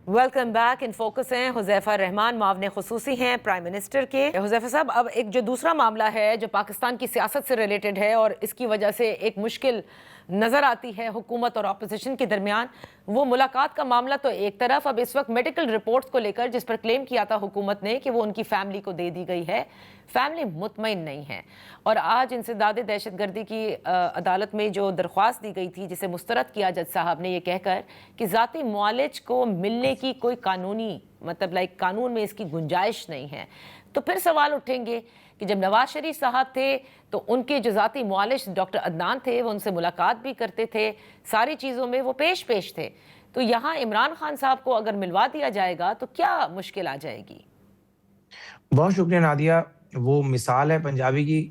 Welcome back. In focus ہیں حذیفہ رحمان، معاون خصوصی ہیں پرائم منسٹر کے. حذیفہ صاحب، اب ایک جو دوسرا معاملہ ہے جو پاکستان کی سیاست سے ریلیٹڈ ہے اور اس کی وجہ سے ایک مشکل نظر آتی ہے حکومت اور اپوزیشن کے درمیان، وہ ملاقات کا معاملہ تو ایک طرف. اب اس وقت میڈیکل رپورٹس کو لے کر جس پر کلیم کیا تھا حکومت نے کہ وہ ان کی فیملی کو دے دی گئی ہے، فیملی مطمئن نہیں ہے. اور آج انسداد دہشت گردی کی عدالت میں جو درخواست دی گئی تھی جسے مسترد کیا جج صاحب نے، یہ کہہ کر کہ ذاتی معالج کو ملنے کی کوئی قانونی قانون میں اس کی گنجائش نہیں ہے، تو پھر سوال اٹھیں گے کہ جب نواز شریف صاحب تھے تو ان کے جو ذاتی معالج ڈاکٹر عدنان تھے وہ ان سے ملاقات بھی کرتے تھے، ساری چیزوں میں وہ پیش تھے. تو یہاں عمران خان صاحب کو اگر ملوا دیا جائے گا تو کیا مشکل آ جائے گی؟ بہت شکریہ نادیہ. وہ مثال ہے پنجابی کی،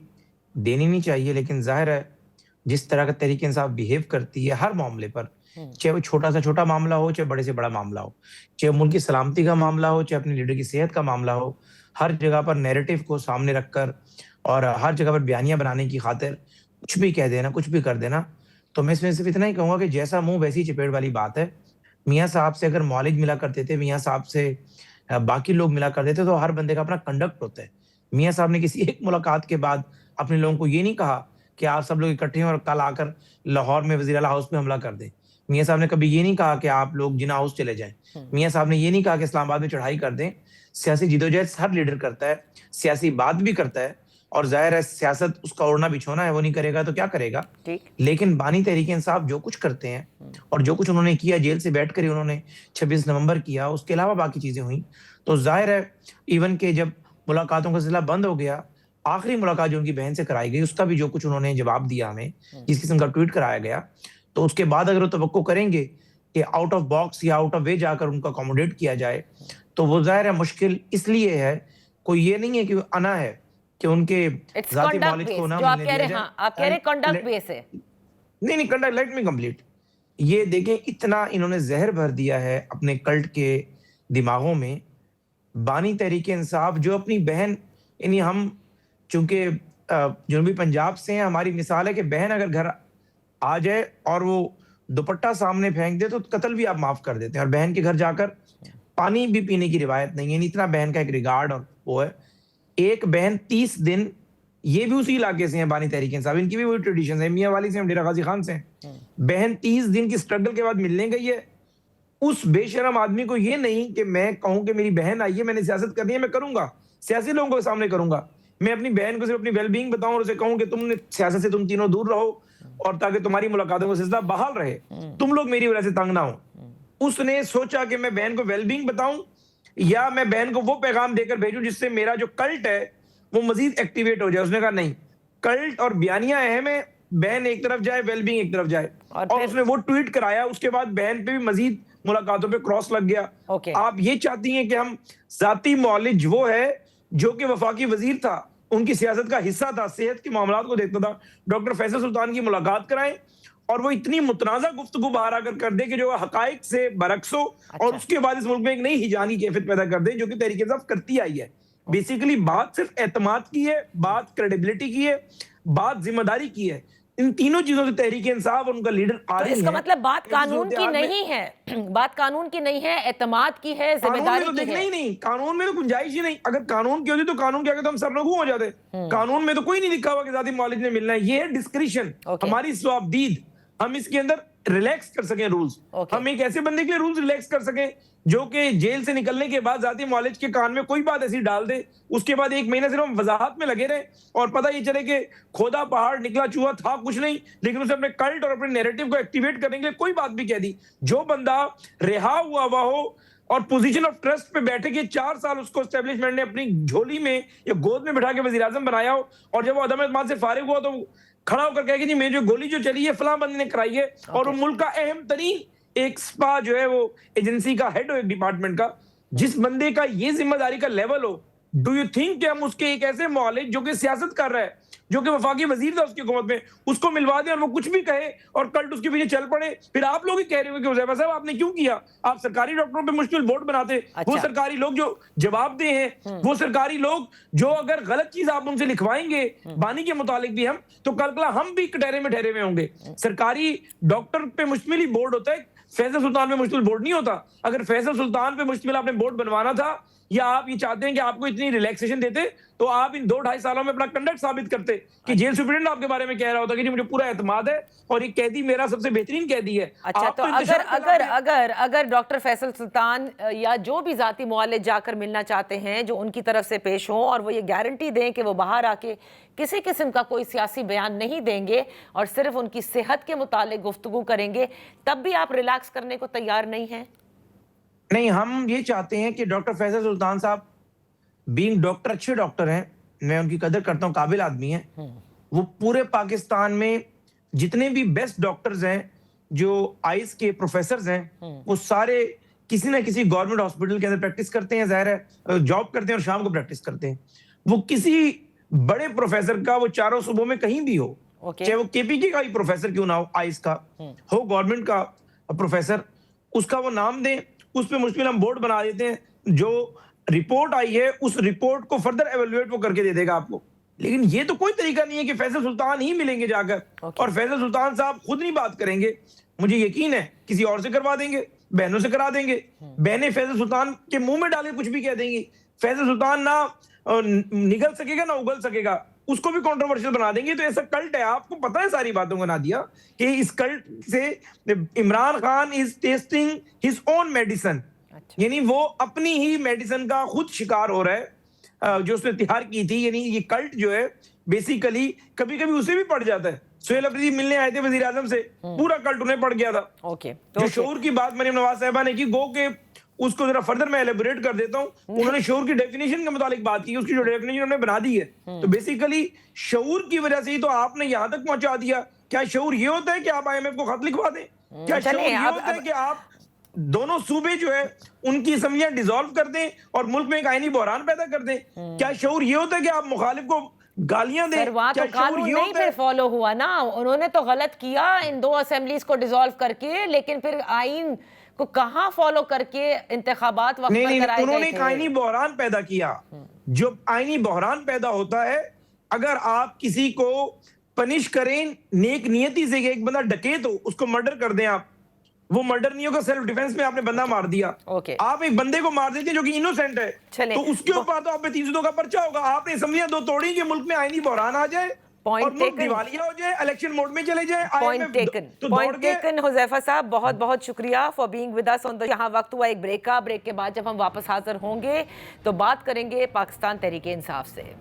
دینی نہیں چاہیے، لیکن ظاہر ہے جس طرح کا تحریک انصاف بیہیو کرتی ہے ہر معاملے پر، چاہے وہ چھوٹا سے چھوٹا معاملہ ہو، چاہے بڑے سے بڑا معاملہ ہو، چاہے ملک کی سلامتی کا معاملہ ہو، چاہے اپنے لیڈر کی صحت کا معاملہ ہو، ہر جگہ پر نیریٹو کو سامنے رکھ کر اور ہر جگہ پر بیانیاں بنانے کی خاطر کچھ بھی کہہ دینا، کچھ بھی کر دینا. تو میں اس میں صرف اتنا ہی کہوں گا کہ جیسا منہ ویسی چپیڑ والی بات ہے. میاں صاحب سے اگر معالج ملا کرتے تھے، میاں صاحب سے باقی لوگ ملا کرتے تھے، تو ہر بندے کا اپنا کنڈکٹ ہوتا ہے. میاں صاحب نے کسی ایک ملاقات کے بعد اپنے لوگوں کو یہ نہیں کہا کہ آپ سب لوگ اکٹھے ہیں اور کل آ کر لاہور میں وزیر اعلیٰ ہاؤس پہ حملہ کر دیں. میاں صاحب نے کبھی یہ نہیں کہا کہ آپ لوگ جناح ہاؤس چلے جائیں. میاں صاحب نے یہ نہیں کہا کہ اسلام آباد میں چڑھائی کر دیں. سیاسی جدوجہد ہر لیڈر کرتا ہے، سیاسی بات بھی کرتا ہے، اور ظاہر ہے سیاست اس کا اوڑھنا بچھونا ہے، وہ نہیں کرے گا تو کیا کرے گا. لیکن بانی تحریک انصاف جو کچھ کرتے ہیں اور جو کچھ انہوں نے کیا، جیل سے بیٹھ کر ہی انہوں نے 26 نومبر کیا، اس کے علاوہ باقی چیزیں ہوئیں، تو ظاہر ہے ایون کہ جب ملاقاتوں کا سلسلہ بند ہو گیا، آخری ملاقات جو ان کی بہن سے کرائی گئی، اس کا بھی جو کچھ انہوں نے جواب دیا ہمیں، جس قسم کا ٹویٹ کرایا گیا، تو اس کے بعد اگر وہ توقع کریں گے کہ آؤٹ آف باکس یا آؤٹ آف وے جا کر ان کو اکوموڈیٹ کیا جائے، تو وہ ظاہر ہے مشکل اس لیے ہے. کوئی یہ نہیں ہے کہ انا ہے کہ ان کے ذاتی معالج کو نہ ملنے دیا جائے. آپ کہہ رہے کنڈکٹ بیس ہے. نہیں کنڈکٹ، لیٹ می کمپلیٹ. یہ دیکھیں اتنا انہوں نے زہر بھر دیا ہے اپنے کلٹ کے دماغوں میں. بانی تحریک انصاف جو اپنی بہن، یعنی ہم چونکہ جنوبی پنجاب سے ہیں، ہماری مثال ہے کہ بہن اگر گھر آ جائے اور وہ دوپٹہ سامنے پھینک دے تو قتل بھی آپ معاف کر دیتے ہیں، اور بہن کے گھر جا کر پانی بھی پینے کی روایت نہیں ہے. یعنی اتنا بہن کا ایک ریگارڈ اور وہ ہے. ایک بہن 30 دن، یہ بھی اسی علاقے سے ہیں بانی تحریک انصاف، ان کی بھی وہی ٹریڈیشن ہے، میاں والی سے، ڈیرہ غازی خان سے ہیں. بہن 30 دن کی سٹرگل کے بعد ملنے گئی ہے. اس بے شرم آدمی کو یہ نہیں کہ میں کہوں کہ میری بہن آئی ہے، میں نے سیاست کرنی ہے، میں کروں گا، سیاسی لوگوں کے سامنے کروں گا. میں اپنی بہن کو صرف اپنی ویل بینگ بتاؤں اور اسے کہوں کہ تم نے سیاست سے تم تینوں دور رہو اور تاکہ تمہاری ملاقاتوں کا سلسلہ بحال رہے، تم لوگ میری وجہ سے تنگ نہ ہو. اس نے سوچا کہ میں بہن کو ویل بینگ بتاؤں یا میں بہن کو وہ پیغام دے کر بھیجوں جس سے میرا جو کلٹ ہے وہ مزید ایکٹیویٹ ہو جائے. اس نے کہا نہیں، کلٹ اور بیانیاں اہم ہے، بہن ایک طرف جائے، ویل بینگ ایک طرف جائے. اور اس نے وہ ٹویٹ کرایا. اس کے بعد بہن پہ بھی مزید ملاقاتوں پہ کراس لگ گیا. آپ یہ چاہتی ہیں کہ ہم ذاتی معالج وہ ہے جو کہ وفاقی وزیر تھا، ان کی سیاست کا حصہ تھا، صحت کے معاملات کو دیکھتا تھا، ڈاکٹر فیصل سلطان کی ملاقات کرائیں اور وہ اتنی متنازع گفتگو باہر آ کر دے کہ جو حقائق سے برعکس ہو، اور اس کے بعد اس ملک میں ایک نئی ہجانی کیفیت پیدا کر دے جو کہ تحریک انصاف کرتی آئی ہے. بیسیکلی بات صرف اعتماد کی ہے، بات کریڈیبلٹی کی ہے، بات ذمہ داری کی ہے. ان تینوں چیزوں سے تحریک انصاف اور ان کا لیڈر آری ہے. اس کا مطلب بات قانون کی نہیں ہے، بات قانون کی نہیں ہے، اعتماد کی ہے، ذمہ داری کی ہے. نہیں، قانون میں تو گنجائش ہی نہیں. اگر قانون کی ہوتی تو قانون کیا کہتے ہم سب لوگ ہو جاتے. قانون میں تو کوئی نہیں لکھا ہوا کہ ذاتی معالج نے ملنا ہے. یہ ہے ڈسکریشن، ہماری ثوابدید. ہم اس کے اندر ریلیکس کر سکیں رولز. ہم ایک ایسے بندے کے لیے رولز ریلیکس کر سکیں جو کہ جیل سے نکلنے کے بعد ذاتی معالج کے کان میں کوئی بات ایسی ڈال دے، اس کے بعد 1 مہینہ صرف ہم وضاحت میں لگے رہے اور پتہ یہ چلے کہ کھودا پہاڑ نکلا چوہا تھا کچھ نہیں، لیکن اسے اپنے کلٹ اور اپنے نیریٹو کو ایکٹیویٹ کرنے کے لیے کوئی بات بھی کہہ دی. جو بندہ رہا ہوا ہو اور پوزیشن آف ٹرسٹ پہ بیٹھے کہ 4 سال اس کو اسٹیبلشمنٹ نے اپنی جھولی میں یا گود میں بٹھا کے وزیر اعظم بنایا ہو، اور جب وہ عدم اعتماد سے فارغ ہوا تو کھڑا ہو کر کہے کہ جی میں جو گولی جو چلی ہے فلاں بندے نے کرائی ہے، اور وہ ملک کا اہم ترین ایک سپا جو ہے وہ ایجنسی کا ہیڈ ہو ایک ڈپارٹمنٹ کا، جس بندے کا یہ ذمہ داری کا level who, do you think کہ ہم اس کے ایک ایسے معالج جو کہ سیاست کر رہا ہے، جو کہ وفاقی وزیر تھا اس کی حکومت میں، اس کو ملوا دیں اور وہ کچھ بھی کہے اور کلٹ اس کے پیچھے چل پڑے؟ پھر آپ لوگ ہی کہہ رہے ہو کہ حذیفہ صاحب آپ نے کیوں کیا؟ آپ سرکاری ڈاکٹروں پہ مشکل بورڈ بناتے، وہ سرکاری لوگ جو جواب دے ہیں، وہ سرکاری لوگ جو اگر غلط چیز آپ ان سے لکھوائیں گے بانی کے متعلق بھی ہم، تو کل ہم بھی کٹہرے میں ٹھہرے ہوئے ہوں گے. سرکاری ڈاکٹر پہ مشتمل ہی بورڈ ہوتا ہے، فیصل سلطان پہ مشتمل بورڈ نہیں ہوتا. اگر فیصل سلطان پہ مشتمل آپ نے بورڈ بنوانا تھا یا آپ یہ چاہتے ہیں کہ آپ کو اتنی ریلیکسیشن دیتے تو آپ ان 2-2.5 سالوں میں اپنا کنڈکٹ ثابت کرتے کہ جیل سپرنٹینڈنٹ آپ کے بارے میں کہہ رہا ہوتا کہ جی مجھے پورا اعتماد ہے اور یہ قیدی میرا سب سے بہترین قیدی ہے. اچھا تو اگر ڈاکٹر فیصل سلطان یا جو بھی ذاتی معالج جا کر ملنا چاہتے ہیں جو ان کی طرف سے پیش ہوں اور وہ یہ گارنٹی دیں کہ وہ باہر آ کے کسی قسم کا کوئی سیاسی بیان نہیں دیں گے اور صرف ان کی صحت کے متعلق گفتگو کریں گے, تب بھی آپ ریلیکس کرنے کو تیار نہیں ہیں؟ نہیں, ہم یہ چاہتے ہیں کہ ڈاکٹر فیصل سلطان صاحب بینگ ڈاکٹر, اچھے ڈاکٹر ہیں, میں ان کی قدر کرتا ہوں, قابل آدمی ہیں. وہ پورے پاکستان میں جتنے بھی بیسٹ ڈاکٹرز ہیں جو آئیز کے پروفیسرز ہیں وہ سارے کسی نہ کسی گورنمنٹ ہاسپٹل کے اندر پریکٹس کرتے ہیں, ظاہر ہے جاب کرتے ہیں اور شام کو پریکٹس کرتے ہیں. وہ کسی بڑے پروفیسر کا وہ چاروں صوبوں میں کہیں بھی ہو, چاہے وہ کے پی کے کا ہی پروفیسر کیوں نہ ہو, آئیز کا ہو, گورنمنٹ کا پروفیسر, اس کا وہ نام دیں, اس پہ مشکل ہم بورڈ بنا دیتے ہیں, جو رپورٹ آئی ہے اس رپورٹ کو فردر ایویلویٹ وہ کر کے دے دے گا آپ کو. لیکن یہ تو کوئی طریقہ نہیں ہے کہ فیصل سلطان ہی ملیں گے جا کر اور فیصل سلطان صاحب خود نہیں بات کریں گے. مجھے یقین ہے کسی اور سے کروا دیں گے, بہنوں سے کرا دیں گے, بہنیں فیصل سلطان کے منہ میں ڈالے کچھ بھی کہہ دیں گی, فیصل سلطان نہ نگل سکے گا نہ اگل سکے گا, اس کو بھی کنٹروورشل بنا دیں گے. تو ایسا کلٹ ہے, آپ کو پتہ ہے ساری باتوں کا نادیہ, کہ اس کلٹ سے Imran Khan is testing his own medicine, یعنی وہ اپنی ہی میڈیسن کا خود شکار ہو رہا ہے جو اس نے تہار کی تھی. یعنی یہ کلٹ جو ہے بیسیکلی کبھی کبھی اسے بھی پڑ جاتا ہے. سہیل افریدی ملنے آئے تھے وزیر اعظم سے, پورا کلٹ انہیں پڑ گیا تھا. جو شعور کی بات مریم نواز صاحبہ نے کی, گو کہ اس کو ذرا فردر میں ایلیبوریٹ کر دیتا ہوں, انہوں نے شعور کی ڈیفینیشن کے متعلق بات کی, اس کی جو ڈیفینیشن انہوں نے بنا دی ہے. تو بیسیکلی شعور کی وجہ سے ہی تو آپ نے یہاں تک پہنچا دیا. کیا شعور یہ ہوتا ہے کہ آپ آئی ایم ایف کو خط لکھوا دیں؟ کیا شعور یہ ہوتا ہے کہ آپ دونوں صوبے جو ہے ان کی اسمبلیاں ڈیزالو کر دیں اور ملک میں ایک آئینی بحران پیدا کر دیں؟ کیا شعور یہ ہوتا ہے کہ آپ مخالف کو گالیاں دیں؟ وہاں تو قانون نہیں پھر فالو ہوا نا, انہوں نے تو غلط کیا ان 2 اسمبلیز کو ڈیزالو کر کے, لیکن پھر آئین کو کہاں فالو کر کے انتخابات وقت پر کرائے گئے تھے. انہوں نے ایک آئینی بحران پیدا کیا. جو آئینی بحران پیدا ہوتا ہے, اگر آپ کسی کو پنش کریں نیک نیتی سے, کہ ایک بندہ ڈکیت ہو اس کو مرڈر کر دیں, آپ وہ مرڈر نہیں ہوگا, سیلف ڈیفنس میں آپ نے بندہ مار دیا, آپ ایک بندے کو مار دیتے ہیں جو کہ انوسینٹ ہے, تو اس کے اوپر تو آپ پہ 302 کا پرچہ ہوگا. آپ نے اسمبلیاں 2 توڑی کہ ملک میں آئینی بحران آ جائے اور ملک دیوالیہ ہو جائے, الیکشن موڈ میں چلے جائے. پوائنٹ ٹیکن حذیفہ صاحب, بہت بہت شکریہ فار بینگ ود اس آن دی. یہاں وقت ہوا ایک بریک کا, بریک کے بعد جب ہم واپس حاضر ہوں گے تو بات کریں گے پاکستان تحریک انصاف سے.